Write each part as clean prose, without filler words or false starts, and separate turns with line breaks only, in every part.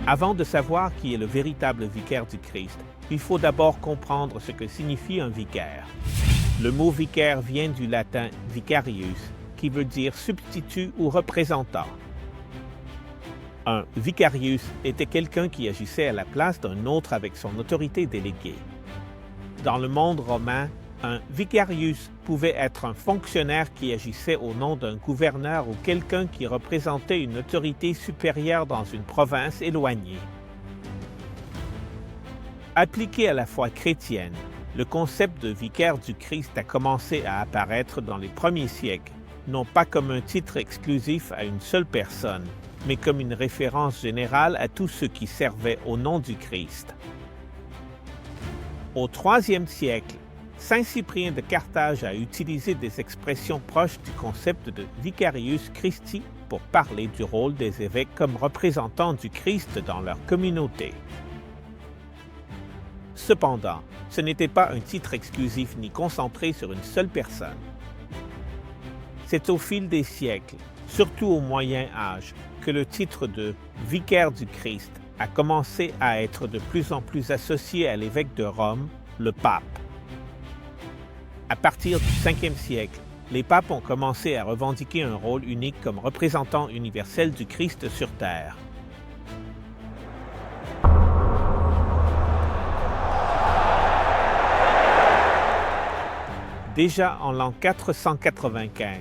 Avant de savoir qui est le véritable vicaire du Christ, il faut d'abord comprendre ce que signifie un vicaire. Le mot vicaire vient du latin vicarius, qui veut dire substitut ou représentant. Un vicarius était quelqu'un qui agissait à la place d'un autre avec son autorité déléguée. Dans le monde romain, un vicarius pouvait être un fonctionnaire qui agissait au nom d'un gouverneur ou quelqu'un qui représentait une autorité supérieure dans une province éloignée. Appliqué à la foi chrétienne, le concept de vicaire du Christ a commencé à apparaître dans les premiers siècles, non pas comme un titre exclusif à une seule personne, mais comme une référence générale à tous ceux qui servaient au nom du Christ. Au IIIe siècle, Saint Cyprien de Carthage a utilisé des expressions proches du concept de Vicarius Christi pour parler du rôle des évêques comme représentants du Christ dans leur communauté. Cependant, ce n'était pas un titre exclusif ni concentré sur une seule personne. C'est au fil des siècles, surtout au Moyen Âge, que le titre de vicaire du Christ a commencé à être de plus en plus associé à l'évêque de Rome, le pape. À partir du 5e siècle, les papes ont commencé à revendiquer un rôle unique comme représentant universel du Christ sur terre. Déjà en l'an 495,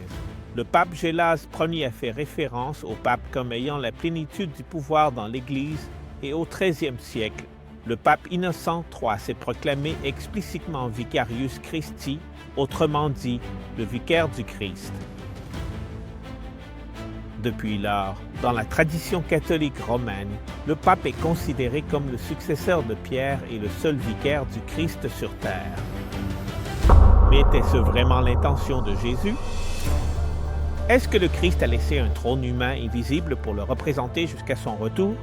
le pape Gélase Ier a fait référence au pape comme ayant la plénitude du pouvoir dans l'Église et au XIIIe siècle, le pape Innocent III s'est proclamé explicitement Vicarius Christi, autrement dit, le vicaire du Christ. Depuis lors, dans la tradition catholique romaine, le pape est considéré comme le successeur de Pierre et le seul vicaire du Christ sur terre. Mais était-ce vraiment l'intention de Jésus? Est-ce que le Christ a laissé un trône humain invisible pour le représenter jusqu'à son retour?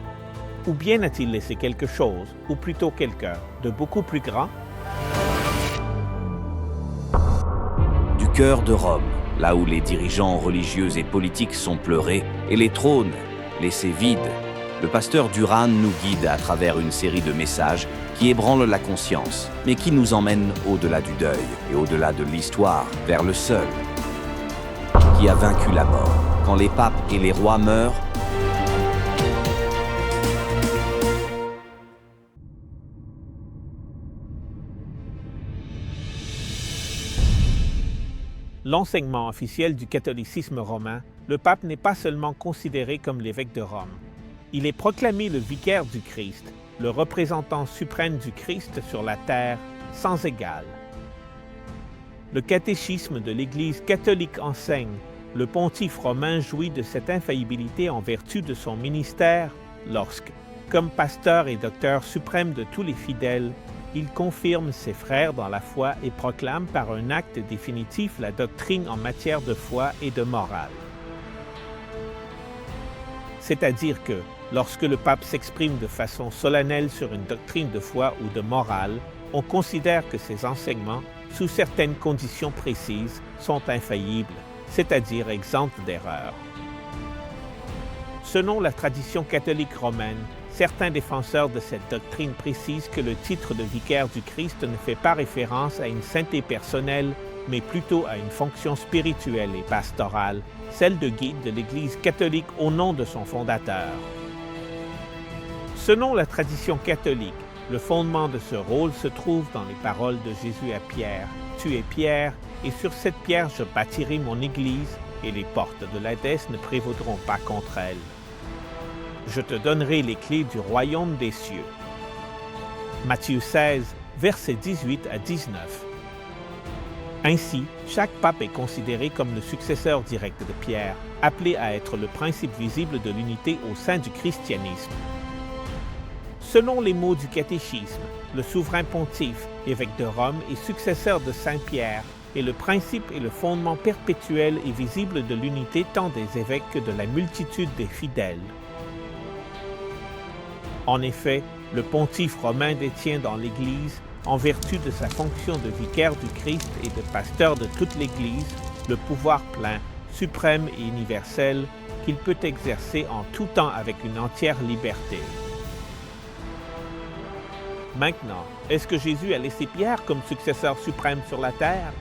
Ou bien a-t-il laissé quelque chose, ou plutôt quelqu'un, de beaucoup plus grand?
Du cœur de Rome, là où les dirigeants religieux et politiques sont pleurés, et les trônes laissés vides, le pasteur Duran nous guide à travers une série de messages qui ébranlent la conscience, mais qui nous emmènent au-delà du deuil et au-delà de l'histoire, vers le seul qui a vaincu la mort. Quand les papes et les rois meurent,
L'enseignement officiel du catholicisme romain, le pape n'est pas seulement considéré comme l'évêque de Rome. Il est proclamé le vicaire du Christ, le représentant suprême du Christ sur la terre, sans égal. Le catéchisme de l'Église catholique enseigne: le pontife romain jouit de cette infaillibilité en vertu de son ministère lorsque, comme pasteur et docteur suprême de tous les fidèles, il confirme ses frères dans la foi et proclame par un acte définitif la doctrine en matière de foi et de morale. C'est-à-dire que, lorsque le pape s'exprime de façon solennelle sur une doctrine de foi ou de morale, on considère que ses enseignements, sous certaines conditions précises, sont infaillibles, c'est-à-dire exempts d'erreur. Selon la tradition catholique romaine, certains défenseurs de cette doctrine précisent que le titre de vicaire du Christ ne fait pas référence à une sainteté personnelle, mais plutôt à une fonction spirituelle et pastorale, celle de guide de l'Église catholique au nom de son fondateur. Selon la tradition catholique, le fondement de ce rôle se trouve dans les paroles de Jésus à Pierre: « Tu es Pierre, et sur cette pierre je bâtirai mon Église, et les portes de l'Hadès ne prévaudront pas contre elle. Je te donnerai les clés du royaume des cieux. » Matthieu 16, versets 18 à 19. Ainsi, chaque pape est considéré comme le successeur direct de Pierre, appelé à être le principe visible de l'unité au sein du christianisme. Selon les mots du catéchisme, le souverain pontife, évêque de Rome et successeur de Saint Pierre, est le principe et le fondement perpétuel et visible de l'unité tant des évêques que de la multitude des fidèles. En effet, le pontife romain détient dans l'Église, en vertu de sa fonction de vicaire du Christ et de pasteur de toute l'Église, le pouvoir plein, suprême et universel qu'il peut exercer en tout temps avec une entière liberté. Maintenant, est-ce que Jésus a laissé Pierre comme successeur suprême sur la terre?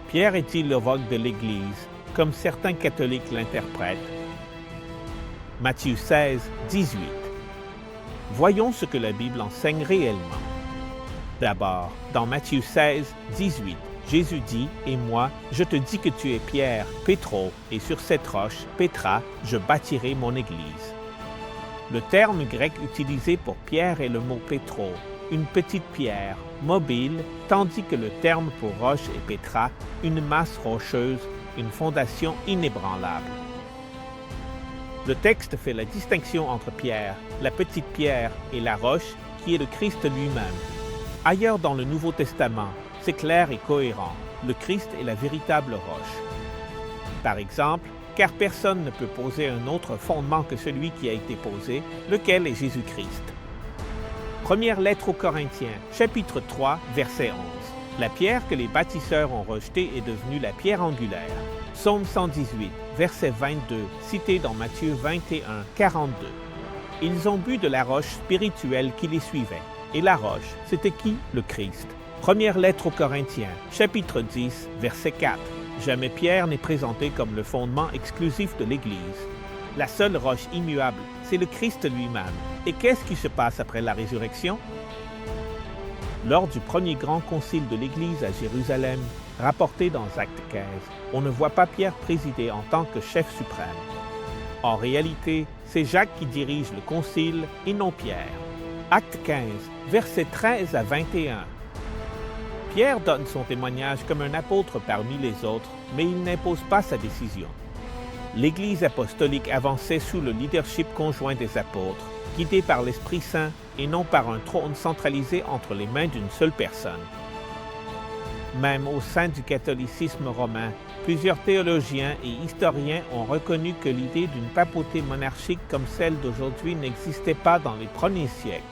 Pierre est-il le roc de l'Église, comme certains catholiques l'interprètent? Matthieu 16, 18. Voyons ce que la Bible enseigne réellement. D'abord, dans Matthieu 16, 18, Jésus dit « Et moi, je te dis que tu es Pierre, Pétro, et sur cette roche, Pétra, je bâtirai mon Église. » Le terme grec utilisé pour Pierre est le mot Pétro, une petite pierre, mobile, tandis que le terme pour roche est Pétra, une masse rocheuse, une fondation inébranlable. Le texte fait la distinction entre Pierre, la petite pierre, et la roche, qui est le Christ lui-même. Ailleurs dans le Nouveau Testament, c'est clair et cohérent, le Christ est la véritable roche. Par exemple, car personne ne peut poser un autre fondement que celui qui a été posé, lequel est Jésus-Christ. Première lettre aux Corinthiens, chapitre 3, verset 11. La pierre que les bâtisseurs ont rejetée est devenue la pierre angulaire. Psaume 118, verset 22, cité dans Matthieu 21, 42. Ils ont bu de la roche spirituelle qui les suivait. Et la roche, c'était qui? Le Christ. Première lettre aux Corinthiens, chapitre 10, verset 4. Jamais Pierre n'est présenté comme le fondement exclusif de l'Église. La seule roche immuable, c'est le Christ lui-même. Et qu'est-ce qui se passe après la résurrection? Lors du premier grand concile de l'Église à Jérusalem, rapporté dans Acte 15, on ne voit pas Pierre présider en tant que chef suprême. En réalité, c'est Jacques qui dirige le concile et non Pierre. Acte 15, versets 13 à 21. Pierre donne son témoignage comme un apôtre parmi les autres, mais il n'impose pas sa décision. L'Église apostolique avançait sous le leadership conjoint des apôtres, guidée par l'Esprit Saint et non par un trône centralisé entre les mains d'une seule personne. Même au sein du catholicisme romain, plusieurs théologiens et historiens ont reconnu que l'idée d'une papauté monarchique comme celle d'aujourd'hui n'existait pas dans les premiers siècles.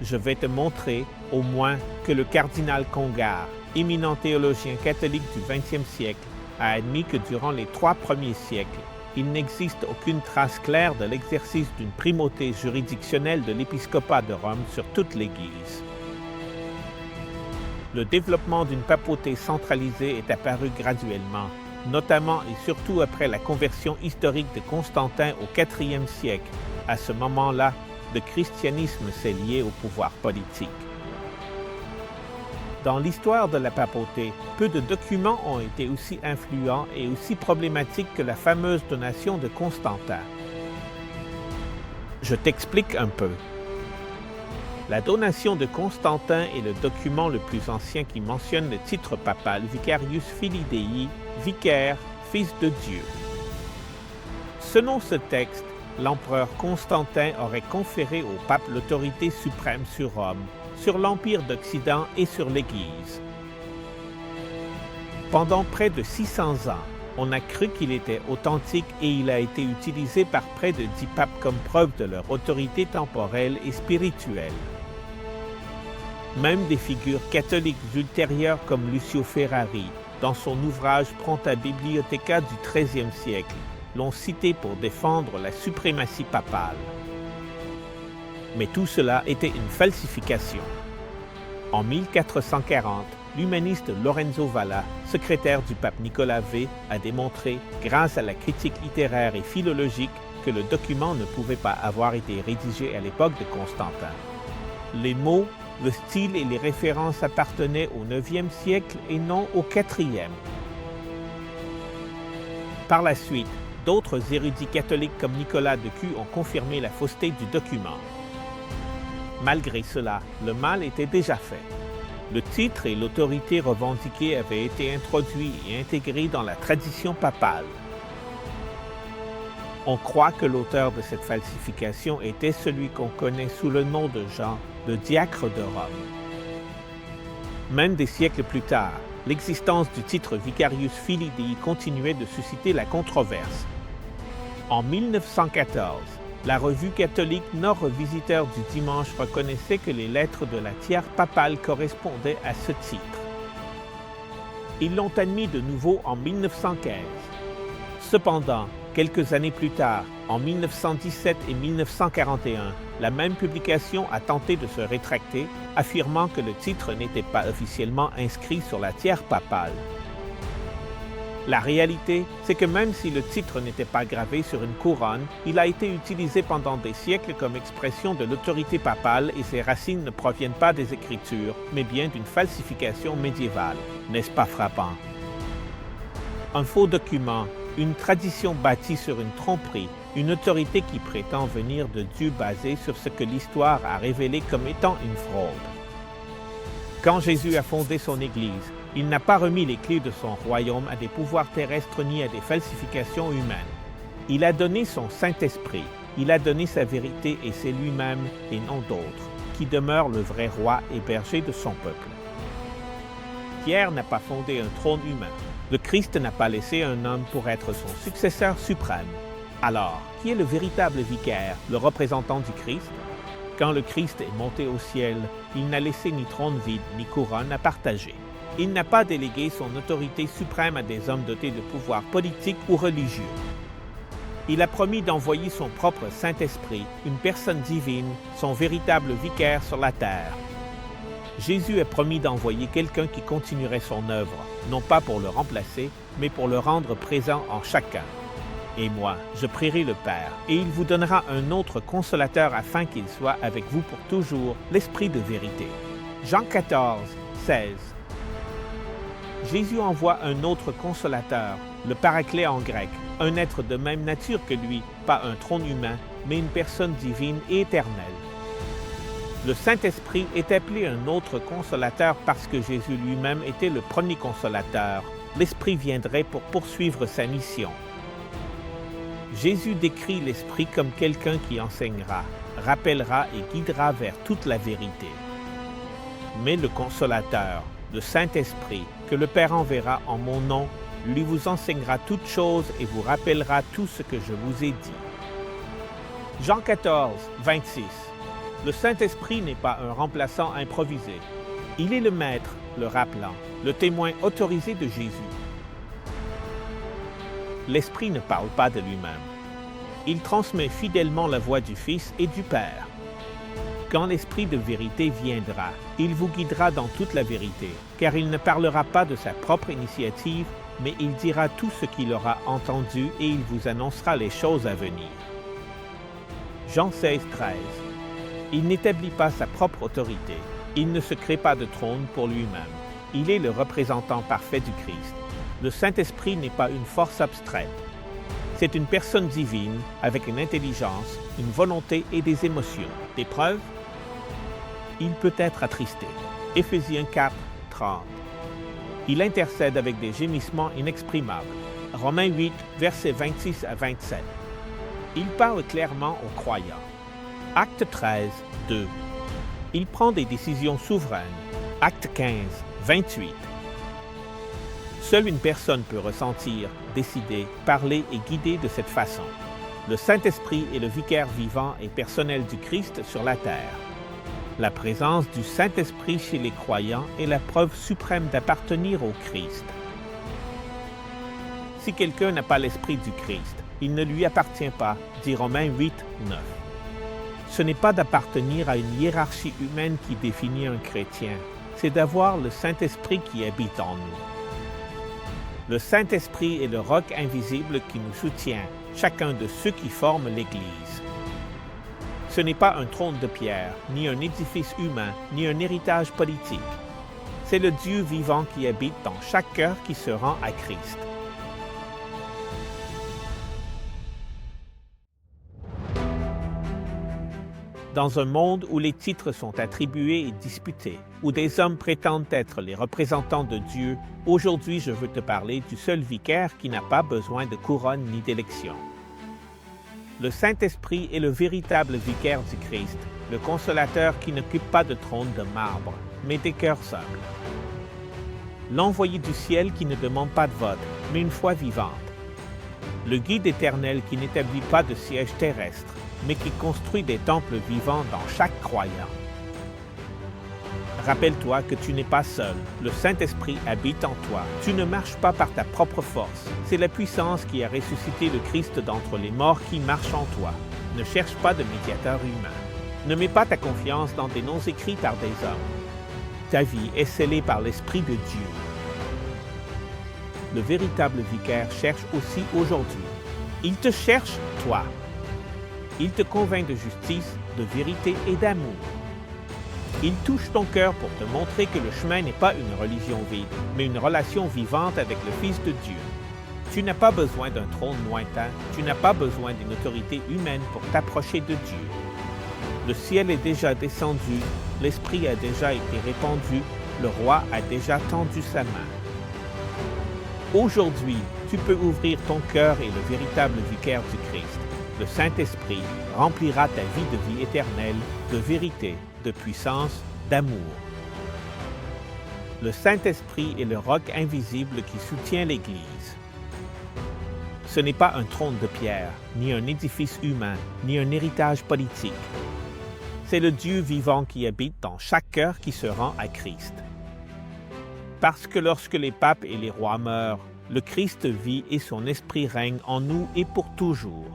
Je vais te montrer, au moins, que le cardinal Congar, éminent théologien catholique du XXe siècle, a admis que durant les 3 premiers siècles, il n'existe aucune trace claire de l'exercice d'une primauté juridictionnelle de l'épiscopat de Rome sur toute l'Église. Le développement d'une papauté centralisée est apparu graduellement, notamment et surtout après la conversion historique de Constantin au IVe siècle. À ce moment-là, le christianisme s'est lié au pouvoir politique. Dans l'histoire de la papauté, peu de documents ont été aussi influents et aussi problématiques que la fameuse donation de Constantin. Je t'explique un peu. La donation de Constantin est le document le plus ancien qui mentionne le titre papal Vicarius Filii Dei, vicaire, fils de Dieu. Selon ce texte, l'empereur Constantin aurait conféré au pape l'autorité suprême sur Rome, sur l'Empire d'Occident et sur l'Église. Pendant près de 600 ans, on a cru qu'il était authentique et il a été utilisé par près de 10 papes comme preuve de leur autorité temporelle et spirituelle. Même des figures catholiques ultérieures comme Lucio Ferrari, dans son ouvrage Pronta Bibliotheca du XIIIe siècle, l'ont cité pour défendre la suprématie papale. Mais tout cela était une falsification. En 1440, l'humaniste Lorenzo Valla, secrétaire du pape Nicolas V, a démontré, grâce à la critique littéraire et philologique, que le document ne pouvait pas avoir été rédigé à l'époque de Constantin. Les mots, le style et les références appartenaient au IXe siècle et non au IVe. Par la suite, d'autres érudits catholiques comme Nicolas de Cues ont confirmé la fausseté du document. Malgré cela, le mal était déjà fait. Le titre et l'autorité revendiquée avaient été introduits et intégrés dans la tradition papale. On croit que l'auteur de cette falsification était celui qu'on connaît sous le nom de Jean, le diacre de Rome. Même des siècles plus tard, l'existence du titre Vicarius Filii Dei continuait de susciter la controverse. En 1914, la revue catholique Nord Visiteur du Dimanche reconnaissait que les lettres de la tiare papale correspondaient à ce titre. Ils l'ont admis de nouveau en 1915. Cependant, Quelques années plus tard, en 1917 et 1941, la même publication a tenté de se rétracter, affirmant que le titre n'était pas officiellement inscrit sur la tiare papale. La réalité, c'est que même si le titre n'était pas gravé sur une couronne, il a été utilisé pendant des siècles comme expression de l'autorité papale et ses racines ne proviennent pas des Écritures, mais bien d'une falsification médiévale. N'est-ce pas frappant? Un faux document, une tradition bâtie sur une tromperie, une autorité qui prétend venir de Dieu basée sur ce que l'histoire a révélé comme étant une fraude. Quand Jésus a fondé son Église, il n'a pas remis les clés de son royaume à des pouvoirs terrestres ni à des falsifications humaines. Il a donné son Saint-Esprit, il a donné sa vérité et c'est lui-même, et non d'autres, qui demeure le vrai roi et berger de son peuple. Pierre n'a pas fondé un trône humain. Le Christ n'a pas laissé un homme pour être son successeur suprême. Alors, qui est le véritable vicaire, le représentant du Christ? Quand le Christ est monté au ciel, il n'a laissé ni trône vide ni couronne à partager. Il n'a pas délégué son autorité suprême à des hommes dotés de pouvoirs politiques ou religieux. Il a promis d'envoyer son propre Saint-Esprit, une personne divine, son véritable vicaire sur la terre. Jésus a promis d'envoyer quelqu'un qui continuerait son œuvre, non pas pour le remplacer, mais pour le rendre présent en chacun. Et moi, je prierai le Père, et il vous donnera un autre consolateur afin qu'il soit avec vous pour toujours, l'Esprit de vérité. Jean 14, 16. Jésus envoie un autre consolateur, le Paraclet en grec, un être de même nature que lui, pas un trône humain, mais une personne divine et éternelle. Le Saint-Esprit est appelé un autre consolateur parce que Jésus lui-même était le premier consolateur. L'Esprit viendrait pour poursuivre sa mission. Jésus décrit l'Esprit comme quelqu'un qui enseignera, rappellera et guidera vers toute la vérité. Mais le consolateur, le Saint-Esprit, que le Père enverra en mon nom, lui vous enseignera toutes choses et vous rappellera tout ce que je vous ai dit. Jean 14, 26. Le Saint-Esprit n'est pas un remplaçant improvisé. Il est le Maître, le rappelant, le témoin autorisé de Jésus. L'Esprit ne parle pas de lui-même. Il transmet fidèlement la voix du Fils et du Père. Quand l'Esprit de vérité viendra, il vous guidera dans toute la vérité, car il ne parlera pas de sa propre initiative, mais il dira tout ce qu'il aura entendu et il vous annoncera les choses à venir. Jean 16, 13. Il n'établit pas sa propre autorité. Il ne se crée pas de trône pour lui-même. Il est le représentant parfait du Christ. Le Saint-Esprit n'est pas une force abstraite. C'est une personne divine avec une intelligence, une volonté et des émotions. Des preuves? Il peut être attristé. Éphésiens 4, 30. Il intercède avec des gémissements inexprimables. Romains 8, versets 26 à 27. Il parle clairement aux croyants. Acte 13, 2. Il prend des décisions souveraines. Acte 15, 28. Seule une personne peut ressentir, décider, parler et guider de cette façon. Le Saint-Esprit est le vicaire vivant et personnel du Christ sur la terre. La présence du Saint-Esprit chez les croyants est la preuve suprême d'appartenir au Christ. Si quelqu'un n'a pas l'Esprit du Christ, il ne lui appartient pas, dit Romains 8, 9. Ce n'est pas d'appartenir à une hiérarchie humaine qui définit un chrétien, c'est d'avoir le Saint-Esprit qui habite en nous. Le Saint-Esprit est le roc invisible qui nous soutient, chacun de ceux qui forment l'Église. Ce n'est pas un trône de pierre, ni un édifice humain, ni un héritage politique. C'est le Dieu vivant qui habite dans chaque cœur qui se rend à Christ. Dans un monde où les titres sont attribués et disputés, où des hommes prétendent être les représentants de Dieu, aujourd'hui je veux te parler du seul vicaire qui n'a pas besoin de couronne ni d'élection. Le Saint-Esprit est le véritable vicaire du Christ, le consolateur qui n'occupe pas de trône de marbre, mais des cœurs simples. L'envoyé du ciel qui ne demande pas de vote, mais une foi vivante. Le guide éternel qui n'établit pas de siège terrestre, mais qui construit des temples vivants dans chaque croyant. Rappelle-toi que tu n'es pas seul. Le Saint-Esprit habite en toi. Tu ne marches pas par ta propre force. C'est la puissance qui a ressuscité le Christ d'entre les morts qui marche en toi. Ne cherche pas de médiateur humain. Ne mets pas ta confiance dans des noms écrits par des hommes. Ta vie est scellée par l'Esprit de Dieu. Le véritable vicaire cherche aussi aujourd'hui. Il te cherche, toi. Il te convainc de justice, de vérité et d'amour. Il touche ton cœur pour te montrer que le chemin n'est pas une religion vide, mais une relation vivante avec le Fils de Dieu. Tu n'as pas besoin d'un trône lointain, tu n'as pas besoin d'une autorité humaine pour t'approcher de Dieu. Le ciel est déjà descendu, l'Esprit a déjà été répandu, le Roi a déjà tendu sa main. Aujourd'hui, tu peux ouvrir ton cœur et le véritable vicaire du Christ, le Saint-Esprit, remplira ta vie de vie éternelle, de vérité, de puissance, d'amour. Le Saint-Esprit est le roc invisible qui soutient l'Église. Ce n'est pas un trône de pierre, ni un édifice humain, ni un héritage politique. C'est le Dieu vivant qui habite dans chaque cœur qui se rend à Christ. Parce que lorsque les papes et les rois meurent, le Christ vit et son esprit règne en nous et pour toujours.